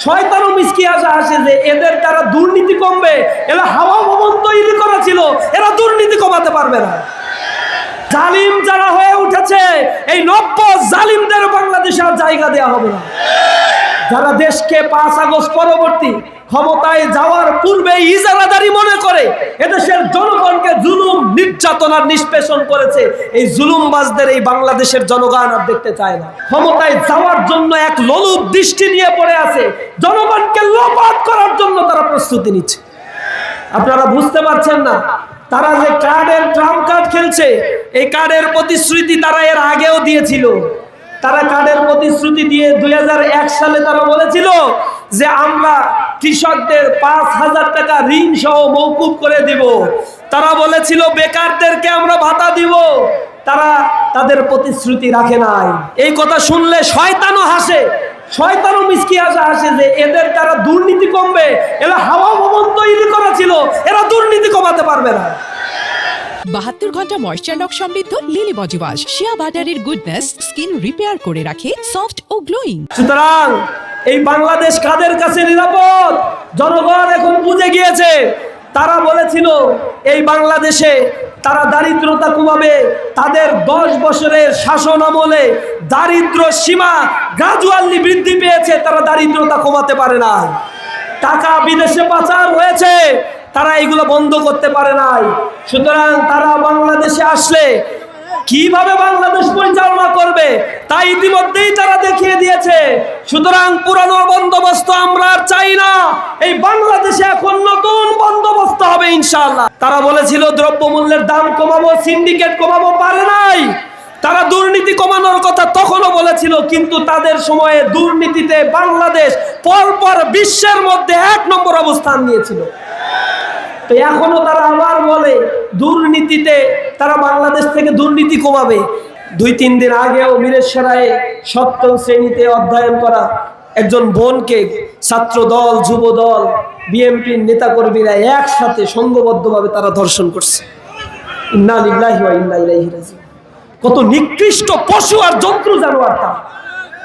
শয়তানও মিসকি আসে আসে যে এদের দ্বারা দুর্নীতি কমবে, এরা হাওয়া ভবন তৈরি করা ছিল, এরা দুর্নীতি কমাতে পারবে না। জালিম যারা হয়ে উঠেছে, এই নব্য জালিমদের বাংলাদেশে আর জায়গা দেওয়া হবে না। যারা দেশকে 5 আগস্ট পরবর্তী ক্ষমতায় যাওয়ার পূর্বে ইজারাদারি মনে করে এদেশের জনগণকে জুলুম নির্যাতনার নিষ্পেষণ করেছে, এই জুলুমবাজদের এই বাংলাদেশের জনগণ আর দেখতে চায় না। ক্ষমতায় যাওয়ার জন্য এক লোলুপ দৃষ্টি নিয়ে পড়ে আছে, জনগণকে লোপাট করার জন্য তারা প্রস্তুতি নিচ্ছে। আপনারা বুঝতে পারছেন না, তারা যে কার্ডের ট্রাম্প কার্ড খেলছে, এই কার্ডের প্রতিশ্রুতি তারা এর আগেও দিয়েছিল। তারা কার্ডের প্রতিশ্রুতি দিয়ে 2001 সালে তারা বলেছিল যে আমরা কৃষকদের 5,000 টাকা ঋণ সহ মওকুফ করে দিব। তারা বলেছিল বেকারদেরকে আমরা ভাতা দিব। তারা তাদের প্রতিশ্রুতি রাখে নাই। এই কথা শুনলে শয়তানও হাসে, শয়তানও মিসকি আসে যে এদের দ্বারা দুর্নীতি কমবে, এরা হাওয়া ভবন তৈরি করা ছিল, এরা দুর্নীতি কমাতে পারবে না। 72 ঘন্টা ময়েশ্চার লক সমৃদ্ধ লিলি বডি ওয়াশ শিয়া বাটারের গুডনেস স্কিন রিপেয়ার করে রাখে সফট ও গ্লোয়িং। সুতরাং এই বাংলাদেশ কাদের কাছে নিরাপদ? জনগণ এখন বুঝে গিয়েছে। তারা বলেছিল এই বাংলাদেশে তারা দারিদ্রতা কমাবে, তাদের 10 বছরের শাসন আমলে দারিদ্র সীমা গ্রাজুয়ালি বৃদ্ধি পেয়েছে, তারা দারিদ্রতা কমাতে পারে না। টাকা বিদেশে পাচার হয়েছে, তারা এগুলো বন্ধ করতে পারে নাই। সুতরাং তারা বাংলাদেশে আসলে কিভাবে বাংলাদেশ পরিচালনা করবে তা ইতিমধ্যেই তারা দেখিয়ে দিয়েছে। সুতরাং পুরানো বন্দোবস্ত আমরা আর চাই না, এই বাংলাদেশে এখন নতুন বন্দোবস্ত হবে ইনশাআল্লাহ। তারা বলেছিল দ্রব্যমূল্যের দাম কমাবো, সিন্ডিকেট কমাবো, পারে নাই। তারা দুর্নীতি কমানোর কথা তখনও বলেছিল, কিন্তু তাদের সময়ে দুর্নীতিতে বাংলাদেশ পরপর বিশ্বের মধ্যে 1 নম্বর অবস্থান নিয়েছিল। তো এখনো তারা আবার বলে দুর্নীতিতে তারা বাংলাদেশ থেকে দুর্নীতি কমাবে। 2-3 দিন আগেও মিরেশ্বরায়ে 7ম শ্রেণীতে অধ্যয়ন করা একজন বোনকে ছাত্র দল, যুব দল, বিএনপির নেতাকর্মীরা একসাথে সংঘবদ্ধভাবে তারা ধর্ষণ করছে। ইন্না লিল্লাহি ওয়া ইন্না ইলাইহি রাজিউন। কত নিকৃষ্ট পশু আর জন্তু জানোয়ার তারা।